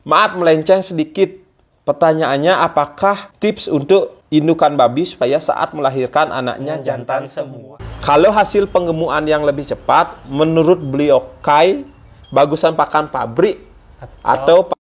Maaf melenceng sedikit. Pertanyaannya, apakah tips untuk indukan babi supaya saat melahirkan anaknya jantan semua? Kalau hasil penggemukan yang lebih cepat, menurut beliau Kai, bagusan pakan pabrik atau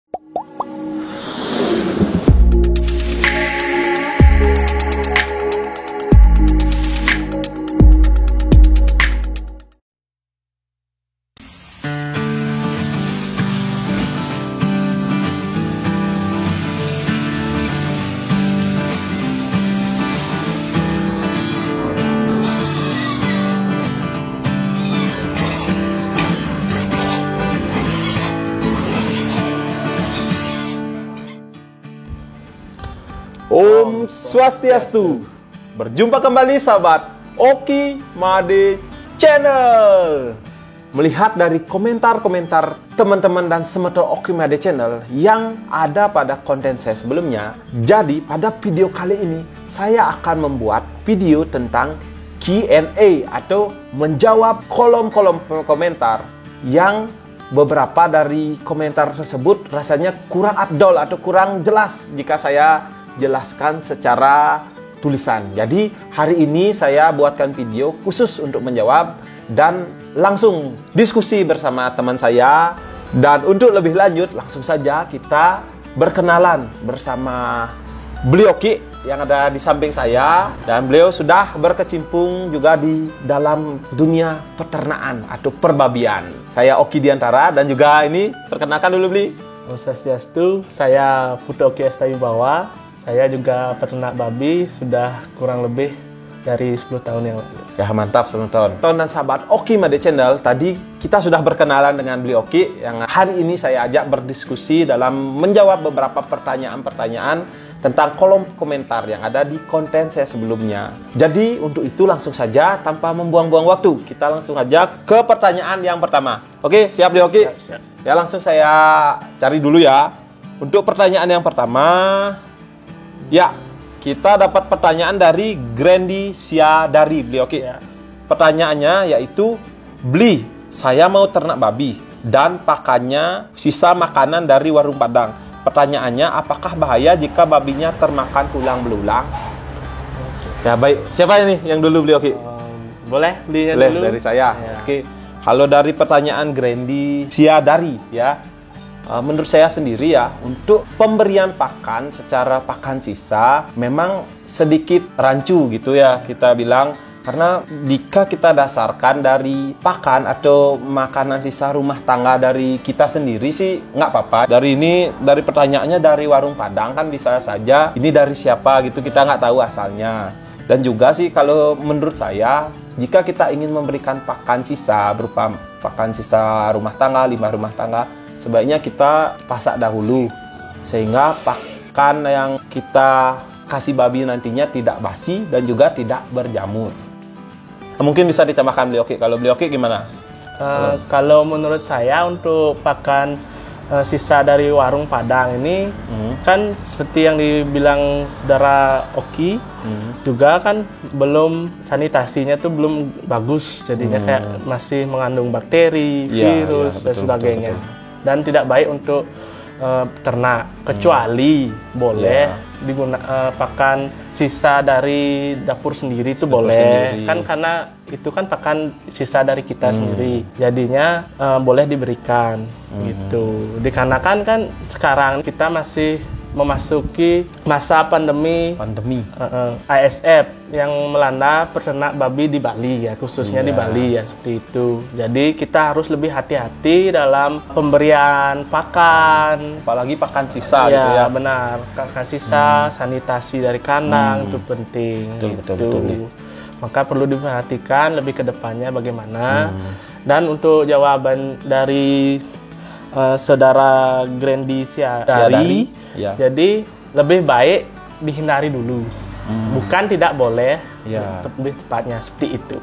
Om Swastiastu. Berjumpa kembali sahabat Oki Made Channel. Melihat dari komentar-komentar teman-teman dan semeton Oki Made Channel yang ada pada konten saya sebelumnya, jadi pada video kali ini saya akan membuat video tentang Q&A atau menjawab kolom-kolom komentar yang beberapa dari komentar tersebut rasanya kurang afdol atau kurang jelas jika saya jelaskan secara tulisan. Jadi hari ini saya buatkan video khusus untuk menjawab dan langsung diskusi bersama teman saya. Dan untuk lebih lanjut langsung saja kita berkenalan bersama beliau Ki yang ada di samping saya, dan beliau sudah berkecimpung juga di dalam dunia peternakan atau perbabian. Saya Oki Diantara dan juga ini perkenalkan dulu beli. Om Swastiastu, saya Putu Oki Estawibawa. Saya juga peternak babi sudah kurang lebih dari 10 tahun yang lalu. Ya mantap, 10 tahun. Dan sahabat Oki Made Channel, tadi kita sudah berkenalan dengan beliau Oki yang hari ini saya ajak berdiskusi dalam menjawab beberapa pertanyaan-pertanyaan tentang kolom komentar yang ada di konten saya sebelumnya. Jadi untuk itu langsung saja tanpa membuang-buang waktu, kita langsung aja ke pertanyaan yang pertama. Oke, siap beliau Oki? Siap. Ya langsung saya cari dulu ya. Untuk pertanyaan yang pertama, ya, kita dapat pertanyaan dari Grandi Siadari, beliau Oki. Ya. Pertanyaannya yaitu, beli, saya mau ternak babi dan pakannya sisa makanan dari warung Padang. Pertanyaannya, apakah bahaya jika babinya termakan tulang belulang? Ya baik, siapa ini yang dulu beliau Oki? Boleh beli Boleh, dulu dari saya. Ya. Oke. Kalau dari pertanyaan Grandi Siadari, ya. Menurut saya sendiri ya, untuk pemberian pakan secara pakan sisa memang sedikit rancu gitu ya kita bilang. Karena jika kita dasarkan dari pakan atau makanan sisa rumah tangga dari kita sendiri sih nggak apa-apa. Dari pertanyaannya dari warung Padang kan bisa saja ini dari siapa gitu, kita nggak tahu asalnya. Dan juga sih kalau menurut saya, jika kita ingin memberikan pakan sisa berupa pakan sisa rumah tangga, limbah rumah tangga, sebaiknya kita pasak dahulu sehingga pakan yang kita kasih babi nantinya tidak basi dan juga tidak berjamur. Mungkin bisa ditambahkan beliau Oki. Kalau beliau Oki gimana? Kalau menurut saya untuk pakan sisa dari warung Padang ini kan seperti yang dibilang saudara Oki, juga kan belum sanitasinya tuh belum bagus, jadinya kayak masih mengandung bakteri, virus dan sebagainya. Betul. Dan tidak baik untuk ternak, kecuali boleh pakan sisa dari dapur sendiri itu boleh. Kan karena itu kan pakan sisa dari kita sendiri, jadinya boleh diberikan gitu. Dikarenakan kan sekarang kita masih memasuki masa pandemi ISF yang melanda peternak babi di Bali ya, khususnya di Bali ya, seperti itu. Jadi kita harus lebih hati-hati dalam pemberian pakan, apalagi pakan sisa ya, gitu ya. Benar, pakan sisa, sanitasi dari kandang itu penting. Betul. Maka perlu diperhatikan lebih ke depannya bagaimana. Dan untuk jawaban dari saudara Grandi Siadari, ya. Jadi lebih baik dihindari dulu, bukan tidak boleh, lebih tepatnya seperti itu.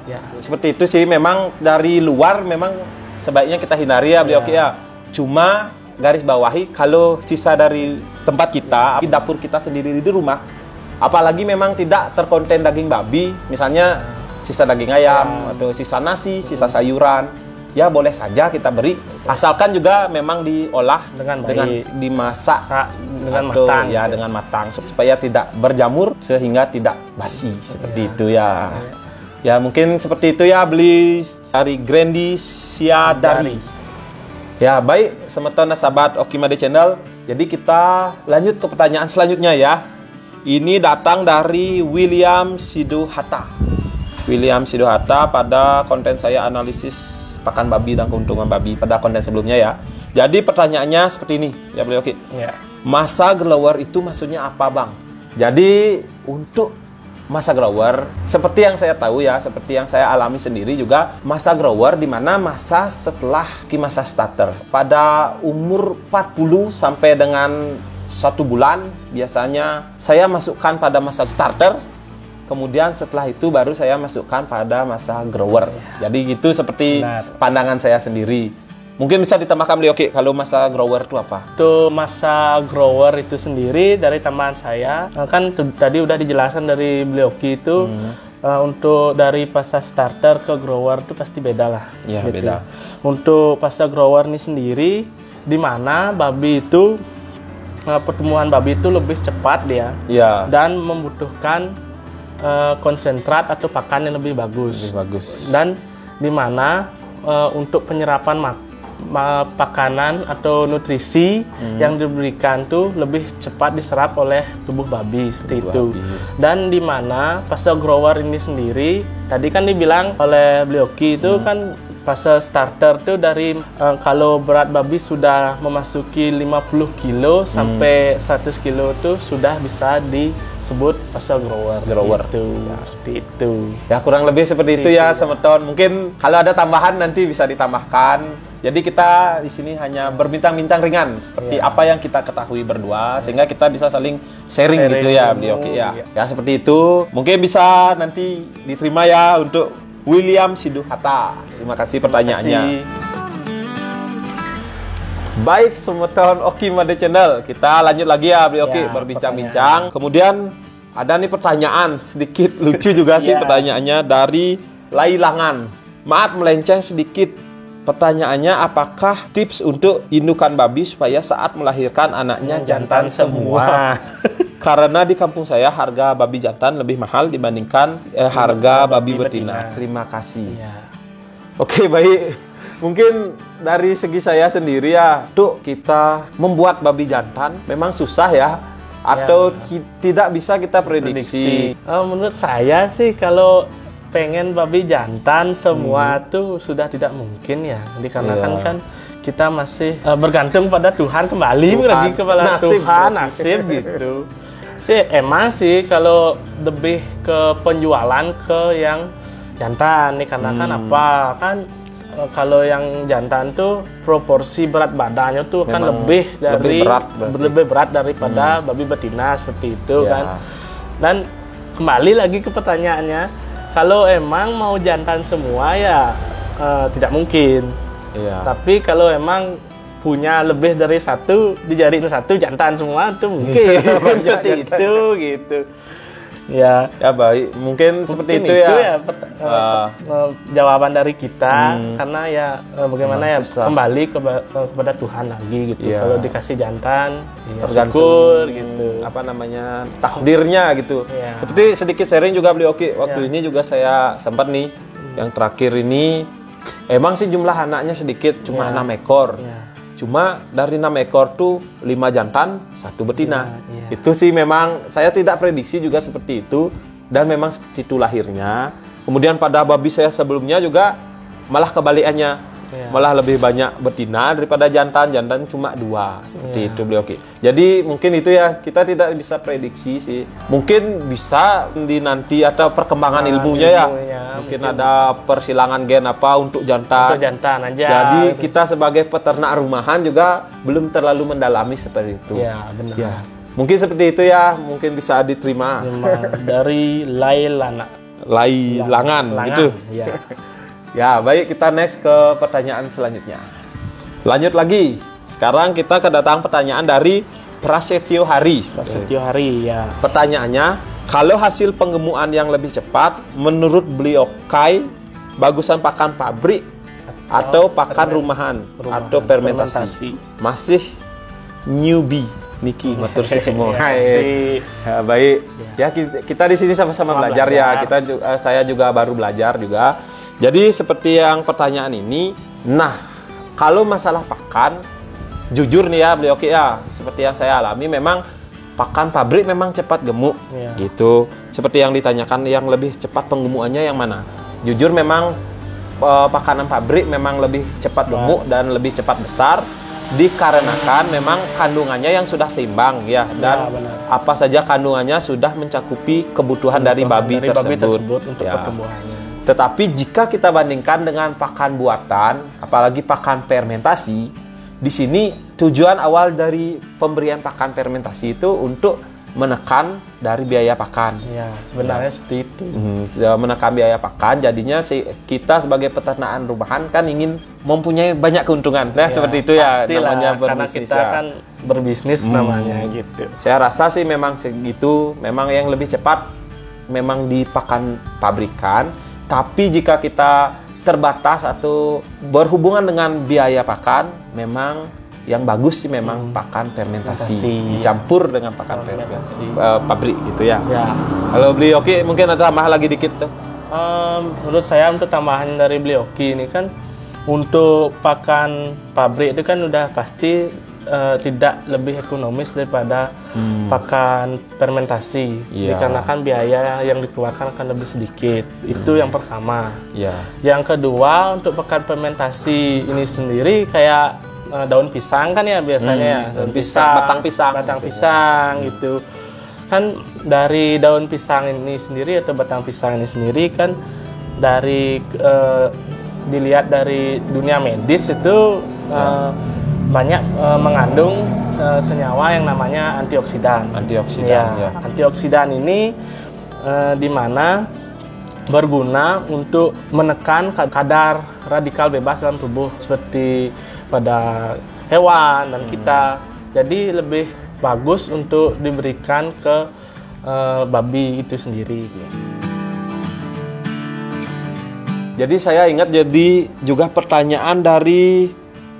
Ya. Seperti itu sih, memang dari luar memang sebaiknya kita hindari ya beliau Oki ya. Cuma garis bawahi, kalau sisa dari tempat kita, di dapur kita sendiri di rumah, apalagi memang tidak terkonten daging babi, misalnya sisa daging ayam atau sisa nasi, sisa sayuran, ya boleh saja kita beri, asalkan juga memang diolah Dengan baik. dimasak Dengan atau matang, ya gitu. dengan matang supaya tidak berjamur sehingga tidak basi seperti itu ya. Ya mungkin seperti itu ya, beli dari Grandi Siadari. Ya baik, semeton sahabat Oki Made Channel. Jadi kita lanjut ke pertanyaan selanjutnya ya. Ini datang dari William Sidohata. William Sidohata pada konten saya analisis pakan babi dan keuntungan babi pada konten sebelumnya ya. Jadi pertanyaannya seperti ini ya beliau Oki. Ya. Masa grower itu maksudnya apa bang? Jadi untuk masa grower seperti yang saya tahu ya, seperti yang saya alami sendiri juga, masa grower di mana masa setelah masa starter pada umur 40 sampai dengan 1 bulan biasanya saya masukkan pada masa starter. Kemudian setelah itu baru saya masukkan pada masa grower. Jadi gitu seperti pandangan saya sendiri. Mungkin bisa ditambahkan beliau Oki, kalau masa grower itu apa? Untuk masa grower itu sendiri dari tambahan saya, kan tadi udah dijelaskan dari beliau Oki itu untuk dari fase starter ke grower itu pasti beda lah. Ya, gitu. beda. Untuk fase grower ini sendiri, di mana babi itu pertumbuhan babi itu lebih cepat dia Ya. dan membutuhkan konsentrat atau pakan yang lebih bagus. Lebih bagus. Dan di mana untuk penyerapan pakanan atau nutrisi yang diberikan tuh lebih cepat diserap oleh tubuh babi seperti itu. Dan di mana fase grower ini sendiri tadi kan dibilang oleh Blioki itu kan fase starter tuh dari kalau berat babi sudah memasuki 50 kilo sampai 100 kilo tuh sudah bisa disebut fase grower. Gitu. Seperti itu. Ya kurang lebih seperti itu ya semeton. Mungkin kalau ada tambahan nanti bisa ditambahkan. Jadi kita di sini hanya berbincang-bincang ringan seperti apa yang kita ketahui berdua sehingga kita bisa saling sharing gitu ya beliau Oki ya. Ya seperti itu. Mungkin bisa nanti diterima ya untuk William Sidohata. Terima kasih pertanyaannya. Baik semeton Oki Made Channel. Kita lanjut lagi ya beliau Oki berbincang-bincang. Kemudian ada nih pertanyaan sedikit lucu juga sih pertanyaannya dari Lailangan. Maaf melenceng sedikit. Pertanyaannya, apakah tips untuk indukan babi supaya saat melahirkan anaknya jantan semua? Karena di kampung saya harga babi jantan lebih mahal dibandingkan harga babi betina. Terima kasih. Oke, baik. Mungkin dari segi saya sendiri ya, tuh kita membuat babi jantan memang susah ya. Atau tidak bisa kita prediksi. Menurut saya sih kalau pengen babi jantan semua tuh sudah tidak mungkin ya, dikarenakan kan kita masih bergantung pada Tuhan kembali lagi kepada Tuhan nasib gitu. Emang sih kalau lebih ke penjualan ke yang jantan nih karena kan apa kan kalau yang jantan tuh proporsi berat badannya tuh kan lebih berat daripada babi betina seperti itu kan. Dan kembali lagi ke pertanyaannya. Kalau emang mau jantan semua ya tidak mungkin. Tapi kalau emang punya lebih dari satu, dijadiin satu jantan semua itu mungkin. Seperti itu gitu. Ya baik. Mungkin seperti itu ya. Jawaban dari kita karena ya bagaimana ya susah. Kembali kepada Tuhan lagi gitu. Kalau dikasih jantan tergantung gitu. Apa namanya takdirnya gitu. Seperti sedikit sharing juga beliau Oki. Waktu ini juga saya sempat nih yang terakhir ini emang sih jumlah anaknya sedikit cuma 6 ekor. Cuma dari 6 ekor tuh 5 jantan, 1 betina. Itu sih memang saya tidak prediksi juga seperti itu dan memang seperti itu lahirnya. Kemudian pada babi saya sebelumnya juga malah kebalikannya. Malah lebih banyak betina daripada jantan cuma 2 seperti itu beliau Oki. Jadi mungkin itu ya kita tidak bisa prediksi sih. Mungkin bisa di nanti atau perkembangan ilmunya ya. Mungkin ada persilangan gen apa untuk jantan. Untuk jantan aja. Jadi kita sebagai peternak rumahan juga belum terlalu mendalami seperti itu. Ya benar. Ya. Mungkin seperti itu ya. Mungkin bisa diterima. Dari Lailangan gitu. Ya, baik kita next ke pertanyaan selanjutnya. Lanjut lagi. Sekarang kita kedatangan pertanyaan dari Prasetyo Hari. Ya. Pertanyaannya, kalau hasil penggemukan yang lebih cepat menurut beliau Kai bagusan pakan pabrik atau pakan rumahan atau fermentasi. Masih newbie Niki matur semua. Hai. Ya, baik. Ya kita di sini sama-sama belajar ya. Saya juga baru belajar juga. Jadi seperti yang pertanyaan ini, nah kalau masalah pakan, jujur nih ya beliau ya, seperti yang saya alami memang pakan pabrik memang cepat gemuk gitu. Seperti yang ditanyakan, yang lebih cepat penggemukannya yang mana? Jujur memang pakanan pabrik memang lebih cepat gemuk dan lebih cepat besar. Dikarenakan memang kandungannya yang sudah seimbang ya, dan apa saja kandungannya sudah mencakupi kebutuhan dari babi tersebut untuk pertumbuhannya. Tetapi jika kita bandingkan dengan pakan buatan, apalagi pakan fermentasi, di sini tujuan awal dari pemberian pakan fermentasi itu untuk menekan dari biaya pakan. Ya, sebenarnya seperti itu. Menekan biaya pakan, jadinya kita sebagai peternakan rumahan kan ingin mempunyai banyak keuntungan. Nah, seperti itu ya namanya berbisnis. Karena kita kan berbisnis namanya gitu. Saya rasa sih memang segitu, memang yang lebih cepat memang di pakan pabrikan, tapi jika kita terbatas atau berhubungan dengan biaya pakan, memang yang bagus sih memang pakan fermentasi dicampur dengan pakan fermentasi pabrik gitu ya. Kalau beli mungkin ada tambah lagi dikit tuh. Menurut saya untuk tambahan dari beli ini kan untuk pakan pabrik itu kan udah pasti tidak lebih ekonomis daripada pakan fermentasi, dikarenakan biaya yang dikeluarkan akan lebih sedikit. Itu yang pertama. Yang kedua, untuk pakan fermentasi ini sendiri kayak daun pisang kan ya biasanya daun pisang, batang pisang gitu kan. Dari daun pisang ini sendiri atau batang pisang ini sendiri kan dari dilihat dari dunia medis itu banyak mengandung senyawa yang namanya antioksidan. Antioksidan ini di mana berguna untuk menekan kadar radikal bebas dalam tubuh seperti pada hewan dan kita. Jadi lebih bagus untuk diberikan ke babi itu sendiri. Jadi saya ingat juga pertanyaan dari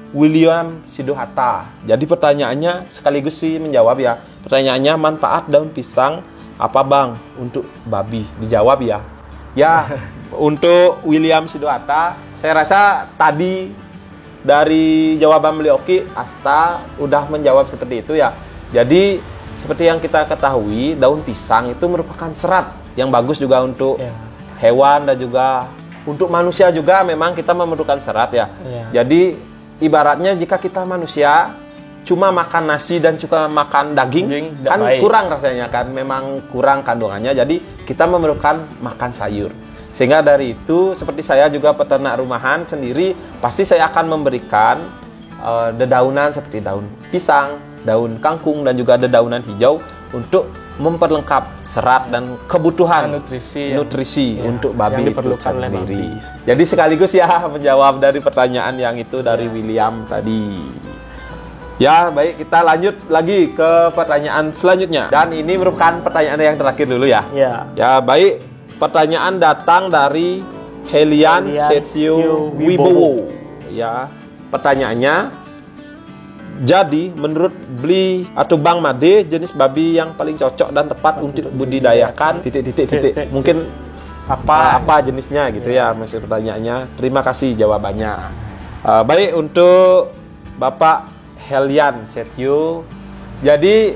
William Sidohata. Jadi pertanyaannya sekaligus sih menjawab ya. Pertanyaannya, manfaat daun pisang apa bang untuk babi? Dijawab ya. Ya, untuk William Sidohata, saya rasa tadi dari jawaban beliau Asta udah menjawab seperti itu ya. Jadi seperti yang kita ketahui, daun pisang itu merupakan serat yang bagus juga untuk hewan dan juga untuk manusia juga. Memang kita memerlukan serat ya. Jadi ibaratnya jika kita manusia cuma makan nasi dan juga makan daging kan kurang rasanya kan, memang kurang kandungannya. Jadi kita memerlukan makan sayur. Sehingga dari itu, seperti saya juga peternak rumahan sendiri, pasti saya akan memberikan dedaunan seperti daun pisang, daun kangkung, dan juga dedaunan hijau untuk memperlengkap serat dan kebutuhan nutrisi untuk babi itu sendiri. Jadi sekaligus ya menjawab dari pertanyaan yang itu dari William tadi. Ya, baik, kita lanjut lagi ke pertanyaan selanjutnya. Dan ini merupakan pertanyaan yang terakhir dulu ya. Ya, baik. Pertanyaan datang dari Helian Setio Wibowo. Ya, pertanyaannya, jadi menurut Bli atau Bang Made, jenis babi yang paling cocok dan tepat untuk budidayakan mungkin apa jenisnya gitu ya, maksud pertanyaannya. Terima kasih jawabannya. Baik, untuk Bapak Helian Setio, jadi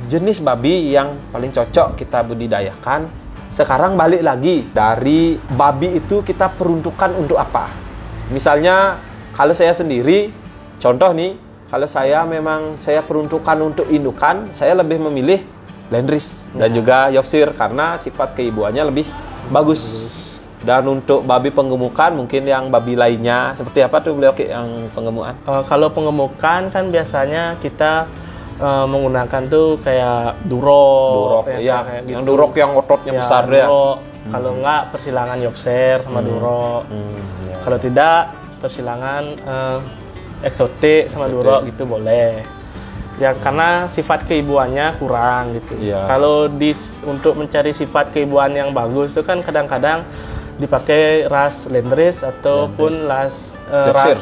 jenis babi yang paling cocok kita budidayakan. Sekarang balik lagi dari babi itu kita peruntukan untuk apa? Misalnya kalau saya sendiri, contoh nih, kalau saya peruntukan untuk indukan, saya lebih memilih Landrace dan juga Yorkshire karena sifat keibuannya lebih bagus. Dan untuk babi penggemukan mungkin yang babi lainnya seperti apa tuh beliau yang penggemukan? Kalau penggemukan kan biasanya kita menggunakan tuh kayak durok ya, kayak yang gitu. Durok yang ototnya besar ya. Kalau enggak persilangan Yorkshire sama durok. Kalau tidak persilangan eksotik sama durok gitu boleh. Ya karena sifat keibuannya kurang gitu. Kalau untuk mencari sifat keibuan yang bagus itu kan kadang-kadang dipakai ras Landrace ataupun ras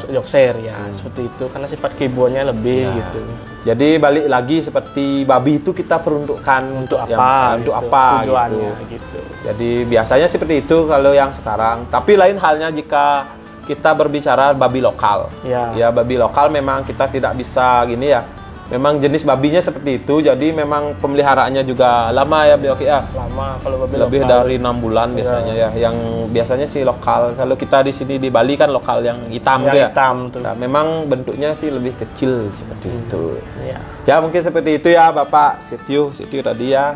Yorkshire ya, seperti itu karena sifat keyboardnya lebih gitu. Jadi balik lagi seperti babi itu kita peruntukkan Untuk apa? untuk gitu, apa tujuannya gitu. gitu. Jadi biasanya seperti itu kalau yang sekarang. Tapi lain halnya jika kita berbicara babi lokal. Ya, babi lokal memang kita tidak bisa gini ya. Memang jenis babinya seperti itu, jadi memang pemeliharaannya juga lama ya beliau ya. Lama kalau babi Lebih lokal. dari 6 bulan biasanya ya. Yang biasanya sih lokal. Kalau kita di sini di Bali kan lokal yang hitam Yang tuh ya. hitam tuh. Nah, memang bentuknya sih lebih kecil seperti itu. Ya. Ya mungkin seperti itu ya Bapak Setio tadi ya.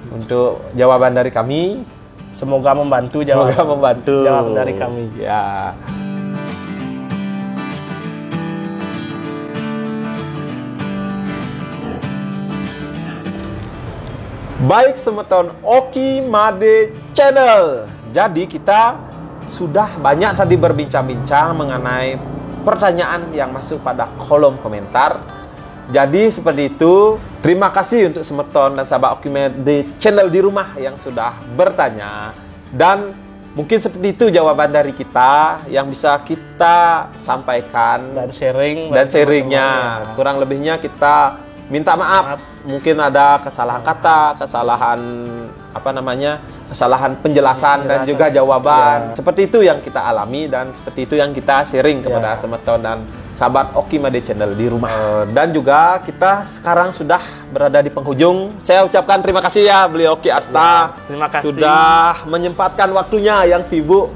Untuk jawaban dari kami. Semoga membantu Semoga membantu jawaban dari kami. Ya. Baik semeton Oki Made Channel. Jadi kita sudah banyak tadi berbincang-bincang mengenai pertanyaan yang masuk pada kolom komentar. Jadi seperti itu. Terima kasih untuk semeton dan sahabat Oki Made Channel di rumah yang sudah bertanya. Dan mungkin seperti itu jawaban dari kita yang bisa kita sampaikan Dan sharing. dan sharingnya. Kurang lebihnya kita minta maaf. Mungkin ada kesalahan kata, kesalahan kesalahan penjelasan dan juga jawaban. Seperti itu yang kita alami dan seperti itu yang kita sharing kepada semeton dan sahabat Oki Made Channel di rumah. Dan juga kita sekarang sudah berada di penghujung. Saya ucapkan terima kasih ya beliau Oki Asta. Terima kasih. Sudah menyempatkan waktunya yang sibuk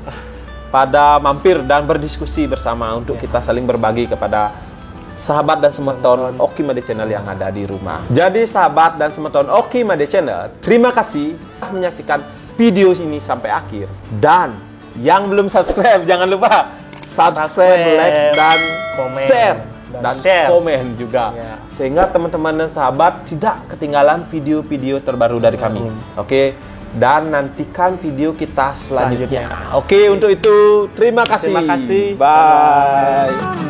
pada mampir dan berdiskusi bersama untuk kita saling berbagi kepada sahabat dan semeton Oki Made Channel yang ada di rumah. Jadi sahabat dan semeton Oki Made Channel, terima kasih telah menyaksikan video ini sampai akhir. Dan yang belum subscribe jangan lupa subscribe, like dan share dan komen juga. Sehingga teman-teman dan sahabat tidak ketinggalan video-video terbaru dari kami. Oke. Dan nantikan video kita selanjutnya. Oke, untuk itu terima kasih. Terima kasih. Bye.